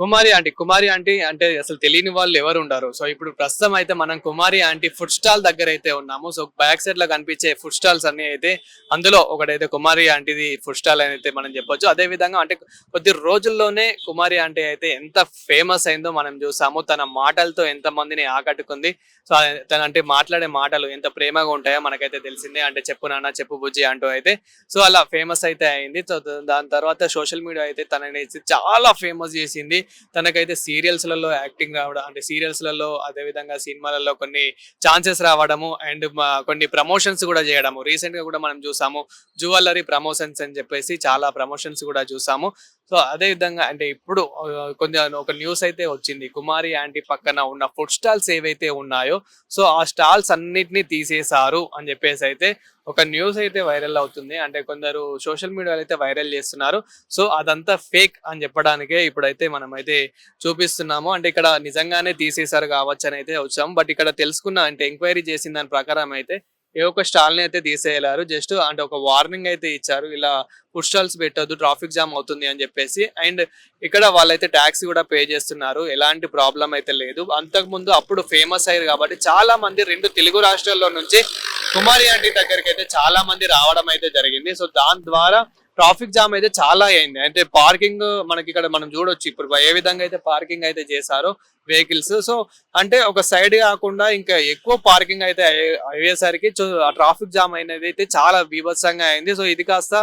కుమారి aunty అంటే అసలు తెలియని వాళ్ళు ఎవరు ఉండరు. సో ఇప్పుడు ప్రస్తుతం అయితే మనం కుమారి ఆంటీ ఫుడ్ స్టాల్ దగ్గర అయితే ఉన్నాము. సో బ్యాక్ సైడ్ లో కనిపించే ఫుడ్ స్టాల్స్ అన్ని అయితే అందులో ఒకటైతే కుమారి ఆంటీది ఫుడ్ స్టాల్ అని అయితే మనం చెప్పొచ్చు. అదే విధంగా అంటే కొద్ది రోజుల్లోనే కుమారి ఆంటీ అయితే ఎంత ఫేమస్ అయిందో మనం చూసాము. తన మాటలతో ఎంత మందిని ఆకట్టుకుంది. సో తన అంటే మాట్లాడే మాటలు ఎంత ప్రేమగా ఉంటాయో మనకైతే తెలిసిందే. అంటే చెప్పు నాన్న చెప్పు బుజ్జి అంటూ అయితే సో అలా ఫేమస్ అయితే అయింది. సో దాని తర్వాత సోషల్ మీడియా అయితే తనని చాలా ఫేమస్ చేసింది. తనకైతే సీరియల్స్లలో యాక్టింగ్ రావడం అంటే సీరియల్స్లలో అదే విధంగా సినిమాలలో కొన్ని ఛాన్సెస్ రావడము అండ్ కొన్ని ప్రమోషన్స్ కూడా చేయడము. రీసెంట్ గా కూడా మనం చూసాము జ్యువెలరీ ప్రమోషన్స్ అని చెప్పేసి చాలా ప్రమోషన్స్ కూడా చూసాము. సో అదే విధంగా అంటే ఇప్పుడు కొంచెం ఒక న్యూస్ అయితే వచ్చింది. కుమారి ఆంటీ పక్కన ఉన్న ఫుడ్ స్టాల్స్ ఏవైతే ఉన్నాయో సో ఆ స్టాల్స్ అన్నిటినీ తీసేశారు అని చెప్పేసి అయితే ఒక న్యూస్ అయితే వైరల్ అవుతుంది. అంటే కొందరు సోషల్ మీడియాలో అయితే వైరల్ చేస్తున్నారు. సో అదంతా ఫేక్ అని చెప్పడానికే ఇప్పుడైతే మనం అయితే చూపిస్తున్నాము. అంటే ఇక్కడ నిజంగానే తీసేశారు కావచ్చు అని అయితే వచ్చాము. బట్ ఇక్కడ తెలుసుకున్న అంటే ఎంక్వైరీ చేసిన దాని ప్రకారం అయితే ఏ ఒక్క స్టాల్ ని అయితే తీసేయలేరు. జస్ట్ అంటే ఒక వార్నింగ్ అయితే ఇచ్చారు. ఇలా ఫుడ్ స్టాల్స్ పెట్టొద్దు ట్రాఫిక్ జామ్ అవుతుంది అని చెప్పేసి. అండ్ ఇక్కడ వాళ్ళైతే ట్యాక్స్ కూడా పే చేస్తున్నారు. ఎలాంటి ప్రాబ్లం అయితే లేదు. అంతకు ముందు అప్పుడు ఫేమస్ అయ్యారు కాబట్టి చాలా మంది 2 తెలుగు రాష్ట్రాల్లో నుంచి కుమారి ఆంటీ దగ్గరికి అయితే చాలా మంది రావడం అయితే జరిగింది. సో దాని ద్వారా ట్రాఫిక్ జామ్ అయితే చాలా అయింది. అంటే పార్కింగ్ మనకి ఇక్కడ మనం చూడొచ్చు ఇప్పుడు ఏ విధంగా అయితే పార్కింగ్ అయితే చేశారో వెహికల్స్. సో అంటే ఒక సైడ్ కాకుండా ఇంకా ఎక్కువ పార్కింగ్ అయితే అయ్యేసరికి ఆ ట్రాఫిక్ జామ్ అనేది అయితే చాలా బీభత్సంగా అయింది. సో ఇది కాస్త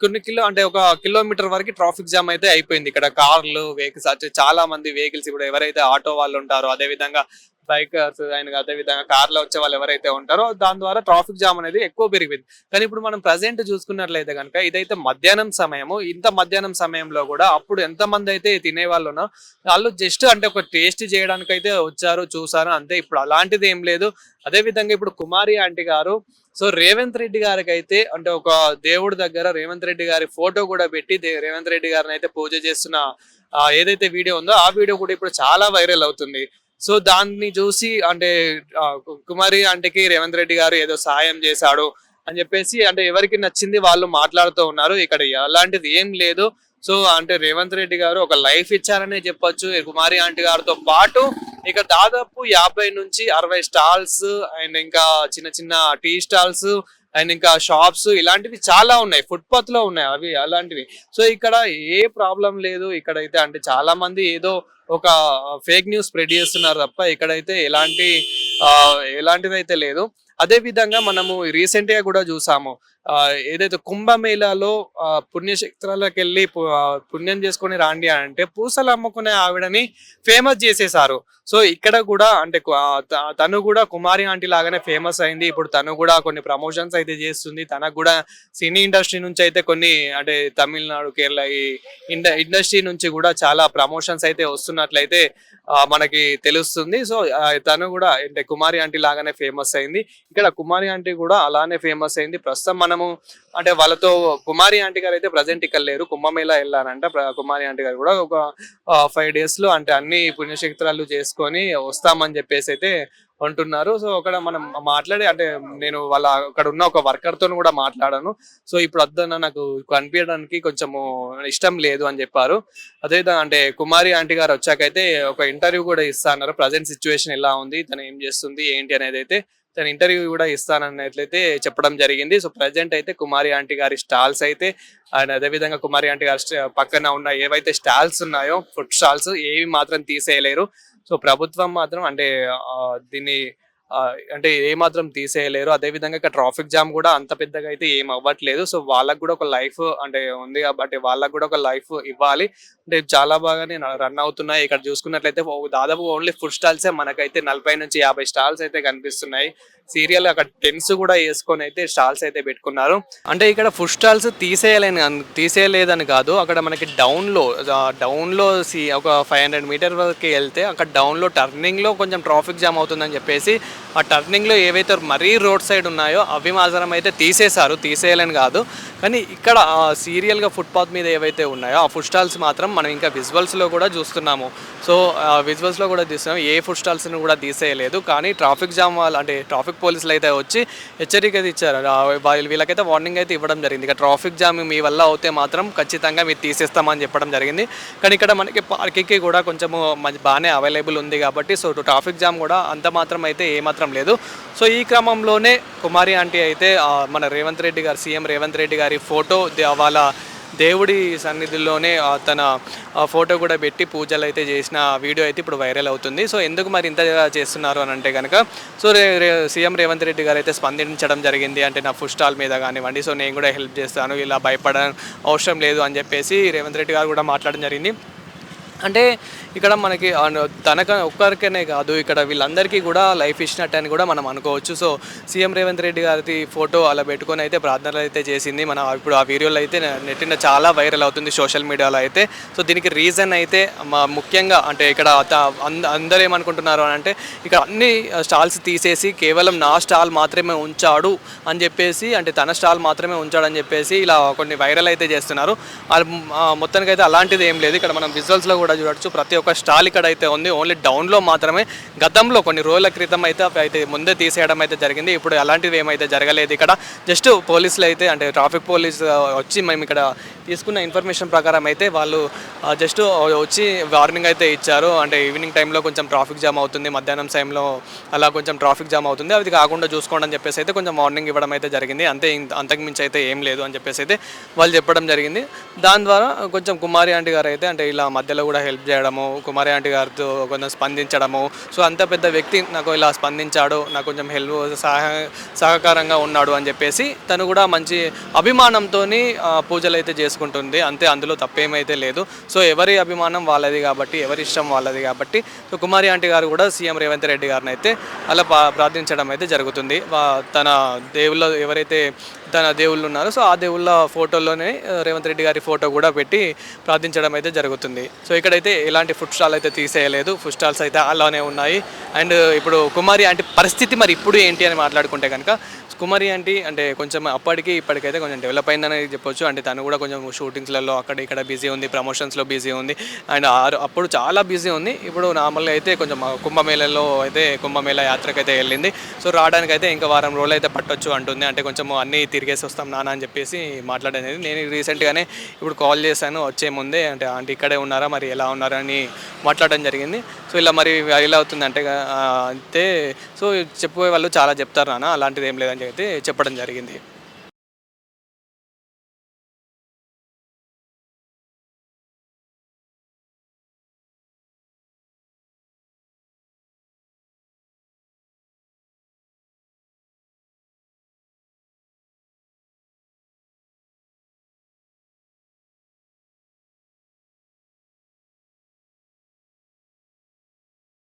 కొన్ని అంటే ఒక కిలోమీటర్ వరకు ట్రాఫిక్ జామ్ అయితే అయిపోయింది. ఇక్కడ కార్లు వెహికల్స్ అంటే చాలా మంది వెహికల్స్ ఇప్పుడు ఎవరైతే ఆటో వాళ్ళు ఉంటారో అదే విధంగా బైకర్స్ అండ్ అదే విధంగా కార్ లో వచ్చే వాళ్ళు ఎవరైతే ఉంటారో దాని ద్వారా ట్రాఫిక్ జామ్ అనేది ఎక్కువ పెరిగిపోయింది. కానీ ఇప్పుడు మనం ప్రజెంట్ చూసుకున్నట్లయితే కనుక ఇదైతే మధ్యాహ్నం సమయము. ఇంత మధ్యాహ్నం సమయంలో కూడా అప్పుడు ఎంత మంది అయితే తినే వాళ్ళు ఉన్నారో వాళ్ళు జస్ట్ అంటే ఒక టేస్ట్ చేయడానికి అయితే వచ్చారు చూసారు అంతే. ఇప్పుడు అలాంటిది ఏం లేదు. అదే విధంగా ఇప్పుడు కుమారి ఆంటీ గారు సో రేవంత్ రెడ్డి గారికి అయితే అంటే ఒక దేవుడి దగ్గర రేవంత్ రెడ్డి గారి ఫోటో కూడా పెట్టి రేవంత్ రెడ్డి గారిని అయితే పూజ చేస్తున్న ఏదైతే వీడియో ఉందో ఆ వీడియో కూడా ఇప్పుడు చాలా వైరల్ అవుతుంది. సో దాన్ని చూసి అంటే కుమారి ఆంటీకి రేవంత్ రెడ్డి గారు ఏదో సాయం చేశాడు అని చెప్పేసి అంటే ఎవరికి నచ్చింది వాళ్ళు మాట్లాడుతూ ఉన్నారు. ఇక్కడ అలాంటిది ఏం లేదు. సో అంటే రేవంత్ రెడ్డి గారు ఒక లైఫ్ ఇచ్చారనే చెప్పొచ్చు. కుమారి ఆంటీ గారితో పాటు ఇక దాదాపు 50 నుంచి 60 స్టాల్స్ అండ్ ఇంకా చిన్న చిన్న టీ స్టాల్స్ అండ్ ఇంకా షాప్స్ ఇలాంటివి చాలా ఉన్నాయి. ఫుట్పాత్ లో ఉన్నాయి అవి అలాంటివి. సో ఇక్కడ ఏ ప్రాబ్లం లేదు. ఇక్కడైతే అంటే చాలా మంది ఏదో ఒక ఫేక్ న్యూస్ స్ప్రెడ్ చేస్తున్నారు తప్ప ఇక్కడైతే ఎలాంటిది అయితే లేదు. అదే విధంగా మనము రీసెంట్ గా కూడా చూసాము. ఏదైతే కుంభమేళాలో పుణ్యక్షేత్రాలకు వెళ్ళి పుణ్యం చేసుకుని రాండి అంటే పూసలు అమ్ముకునే ఆవిడని ఫేమస్ చేసేసారు. సో ఇక్కడ కూడా అంటే తను కూడా కుమారి ఆంటీ లాగానే ఫేమస్ అయింది. ఇప్పుడు తను కూడా కొన్ని ప్రమోషన్స్ అయితే చేస్తుంది. తనకు కూడా సినీ ఇండస్ట్రీ నుంచి అయితే కొన్ని అంటే తమిళనాడు కేరళ ఈ ఇండస్ట్రీ నుంచి కూడా చాలా ప్రమోషన్స్ అయితే వస్తున్నట్లయితే మనకి తెలుస్తుంది. సో తను కూడా అంటే కుమారి ఆంటీ లాగానే ఫేమస్ అయింది. ఇక్కడ కుమారి ఆంటీ కూడా అలానే ఫేమస్ అయింది. ప్రస్తుతం మనము అంటే వాళ్ళతో కుమారి ఆంటీ గారు అయితే ప్రజెంట్ ఇక్కడ లేరు. కుంభమేళా వెళ్ళారంట. కుమారి ఆంటీ గారు కూడా ఒక 5 days లో అంటే అన్ని పుణ్యక్షేత్రాలు చేసుకొని వస్తామని చెప్పేసి అయితే అంటున్నారు. సో అక్కడ మనం మాట్లాడి అంటే నేను వాళ్ళ అక్కడ ఉన్న ఒక వర్కర్ తో కూడా మాట్లాడాను. సో ఇప్పుడు వద్దన్న నాకు కనిపించడానికి కొంచెము ఇష్టం లేదు అని చెప్పారు. అదేవిధంగా అంటే కుమారి ఆంటీ గారు వచ్చాకైతే ఒక ఇంటర్వ్యూ కూడా ఇస్తా అన్నారు. ప్రజెంట్ సిచ్యువేషన్ ఎలా ఉంది, తను ఏం చేస్తుంది ఏంటి అనేది అయితే తన ఇంటర్వ్యూ కూడా ఇస్తానన్నట్లయితే చెప్పడం జరిగింది. సో ప్రజెంట్ అయితే కుమారి ఆంటీ గారి స్టాల్స్ అయితే అండ్ అదేవిధంగా కుమారి ఆంటీ గారి పక్కన ఉన్న ఏవైతే స్టాల్స్ ఉన్నాయో ఫుడ్ స్టాల్స్ ఏవి మాత్రం తీసేయలేరు. సో ప్రభుత్వం మాత్రం అంటే దీన్ని అంటే ఏ మాత్రం తీసేయలేరు. అదే విధంగా ఇక్కడ ట్రాఫిక్ జామ్ కూడా అంత పెద్దగా అయితే ఏం అవ్వట్లేదు. సో వాళ్ళకు కూడా ఒక లైఫ్ అంటే ఉంది కాబట్టి వాళ్ళకు కూడా ఒక లైఫ్ ఇవ్వాలి. అంటే చాలా బాగానే రన్ అవుతున్నాయి. ఇక్కడ చూసుకున్నట్లయితే దాదాపు ఓన్లీ ఫుడ్ స్టాల్సే మనకైతే 40 నుంచి 50 స్టాల్స్ అయితే కనిపిస్తున్నాయి. సీరియల్ అక్కడ టెన్స్ కూడా వేసుకొని అయితే స్టాల్స్ అయితే పెట్టుకున్నారు. అంటే ఇక్కడ ఫుడ్ స్టాల్స్ తీసేయలేదని కాదు. అక్కడ మనకి డౌన్ లో ఒక 500 మీటర్ వరకు వెళ్తే అక్కడ డౌన్ లో టర్నింగ్ లో కొంచెం ట్రాఫిక్ జామ్ అవుతుందని చెప్పేసి ఆ టర్నింగ్లో ఏవైతే మరీ రోడ్ సైడ్ ఉన్నాయో అవి మాత్రం అయితే తీసేశారు, తీసేయాలని కాదు. కానీ ఇక్కడ సీరియల్గా ఫుట్పాత్ మీద ఏవైతే ఉన్నాయో ఆ ఫుడ్ స్టాల్స్ మాత్రం మనం ఇంకా విజువల్స్లో కూడా చూస్తున్నాము. సో విజువల్స్లో కూడా తీస్తున్నాం, ఏ ఫుడ్ స్టాల్స్ని కూడా తీసేయలేదు. కానీ ట్రాఫిక్ జామ్ వాళ్ళు అంటే ట్రాఫిక్ పోలీసులు అయితే వచ్చి హెచ్చరిక అయితే ఇచ్చారు. వీళ్ళకైతే వార్నింగ్ అయితే ఇవ్వడం జరిగింది. ఇక ట్రాఫిక్ జామ్ మీ వల్ల అవుతే మాత్రం ఖచ్చితంగా మీరు తీసేస్తామని చెప్పడం జరిగింది. కానీ ఇక్కడ మనకి పార్కింగ్కి కూడా కొంచెము బాగానే అవైలబుల్ ఉంది కాబట్టి సో ట్రాఫిక్ జామ్ కూడా అంత మాత్రం అయితే ఏమాత్రం లేదు. సో ఈ క్రమంలోనే కుమారి ఆంటీ అయితే మన రేవంత్ రెడ్డి గారు, సీఎం రేవంత్ రెడ్డి గారి ఫోటో వాళ్ళ దేవుడి సన్నిధిలోనే తన ఫోటో కూడా పెట్టి పూజలు అయితే చేసిన వీడియో అయితే ఇప్పుడు వైరల్ అవుతుంది. సో ఎందుకు మరి ఇంత చేస్తున్నారు అని అంటే కనుక సో సీఎం రేవంత్ రెడ్డి గారు అయితే స్పందించడం జరిగింది. అంటే నా ఫుడ్ స్టాల్ మీద కానివ్వండి, సో నేను కూడా హెల్ప్ చేస్తాను, ఇలా భయపడడం అవసరం లేదు అని చెప్పేసి రేవంత్ రెడ్డి గారు కూడా మాట్లాడడం జరిగింది. అంటే ఇక్కడ మనకి తనక ఒక్కరికనే కాదు, ఇక్కడ వీళ్ళందరికీ కూడా లైఫ్ ఇచ్చినట్టు అని కూడా మనం అనుకోవచ్చు. సో సీఎం రేవంత్ రెడ్డి గారి ఫోటో అలా పెట్టుకొని అయితే ప్రార్థనలు అయితే చేసింది. మన ఇప్పుడు ఆ వీడియోలో అయితే నెట్టిన చాలా వైరల్ అవుతుంది సోషల్ మీడియాలో అయితే. సో దీనికి రీజన్ అయితే ముఖ్యంగా అంటే ఇక్కడ అందరూ ఏమనుకుంటున్నారు అని అంటే ఇక్కడ అన్ని స్టాల్స్ తీసేసి కేవలం నా స్టాల్ మాత్రమే ఉంచాడు అని చెప్పేసి, అంటే తన స్టాల్ మాత్రమే ఉంచాడని చెప్పేసి ఇలా కొన్ని వైరల్ అయితే చేస్తున్నారు. మొత్తానికైతే అలాంటిది ఏం లేదు. ఇక్కడ మనం విజువల్స్లో కూడా చూడొచ్చు, ప్రతి ఒక్క స్టాల్ ఇక్కడ అయితే ఉంది. ఓన్లీ డౌన్లో మాత్రమే గతంలో కొన్ని రోజుల క్రితం అయితే ముందే తీసేయడం అయితే జరిగింది. ఇప్పుడు అలాంటివి ఏమైతే జరగలేదు. ఇక్కడ జస్ట్ పోలీసులు అయితే అంటే ట్రాఫిక్ పోలీస్ వచ్చి మేము ఇక్కడ తీసుకున్న ఇన్ఫర్మేషన్ ప్రకారం అయితే వాళ్ళు జస్ట్ వచ్చి వార్నింగ్ అయితే ఇచ్చారు. అంటే ఈవినింగ్ టైంలో కొంచెం ట్రాఫిక్ జామ్ అవుతుంది, మధ్యాహ్నం టైంలో అలా కొంచెం ట్రాఫిక్ జామ్ అవుతుంది, అది కాకుండా చూసుకోండి అని చెప్పేసి అయితే కొంచెం వార్నింగ్ ఇవ్వడం అయితే జరిగింది. అంతకు మించి అయితే ఏం లేదు అని చెప్పేసి అయితే వాళ్ళు చెప్పడం జరిగింది. దాని ద్వారా కొంచెం కుమారి ఆంటీ గారు అయితే అంటే ఇలా మధ్యలో కూడా హెల్ప్ చేయడము, కుమారి ఆంటీ గారితో కొంచెం స్పందించడము, సో అంత పెద్ద వ్యక్తి నాకు ఇలా స్పందించాడు, నాకు కొంచెం హెల్ప్ సహకారంగా ఉన్నాడు అని చెప్పేసి తను కూడా మంచి అభిమానంతో పూజలు అయితే చేసుకుంటుంది. అంతే, అందులో తప్పేమైతే లేదు. సో ఎవరి అభిమానం వాళ్ళది కాబట్టి, ఎవరి ఇష్టం వాళ్ళది కాబట్టి సో కుమారి ఆంటీ గారు కూడా సీఎం రేవంత్ రెడ్డి గారిని అయితే అలా ప్రార్థించడం అయితే జరుగుతుంది. తన దేవుళ్ళ ఎవరైతే తన దేవుళ్ళు ఉన్నారో సో ఆ దేవుళ్ళ ఫోటోలోనే రేవంత్ రెడ్డి గారి ఫోటో కూడా పెట్టి ప్రార్థించడం అయితే జరుగుతుంది. సో ఇక్కడైతే ఎలాంటి ఫుడ్ స్టాల్ అయితే తీసేయలేదు, ఫుడ్ స్టాల్స్ అయితే అలానే ఉన్నాయి. అండ్ ఇప్పుడు కుమారి ఆంటీ పరిస్థితి మరి ఇప్పుడు ఏంటి అని మాట్లాడుకుంటే కనుక కుమారి ఆంటీ అంటే కొంచెం అప్పటికి ఇప్పటికైతే కొంచెం డెవలప్ అయిందని చెప్పొచ్చు. అంటే తను కూడా కొంచెం షూటింగ్స్లలో అక్కడ ఇక్కడ బిజీ ఉంది, ప్రమోషన్స్లో బిజీ ఉంది. అండ్ అప్పుడు చాలా బిజీ ఉంది. ఇప్పుడు నార్మల్గా అయితే కొంచెం కుంభమేళలో అయితే కుంభమేళ యాత్రకైతే వెళ్ళింది. సో రావడానికి అయితే ఇంకా వారం రోజులు అయితే పట్టొచ్చు అంటుంది. అంటే కొంచెం అన్నీ తిరిగేసి వస్తాం నాన్న అని చెప్పేసి మాట్లాడేది. నేను రీసెంట్గానే ఇప్పుడు కాల్ చేశాను వచ్చే ముందే, అంటే ఆంటీ ఇక్కడే ఉన్నారా, మరి ఎలా ఉన్నారని మాట్లాడడం జరిగింది. సో ఇలా మరి ఇలా అవుతుంది అంటే అంతే. సో చెప్పే వాళ్ళు చాలా చెప్తారు నాన్న, అలాంటిది ఏం లేదని అయితే చెప్పడం జరిగింది.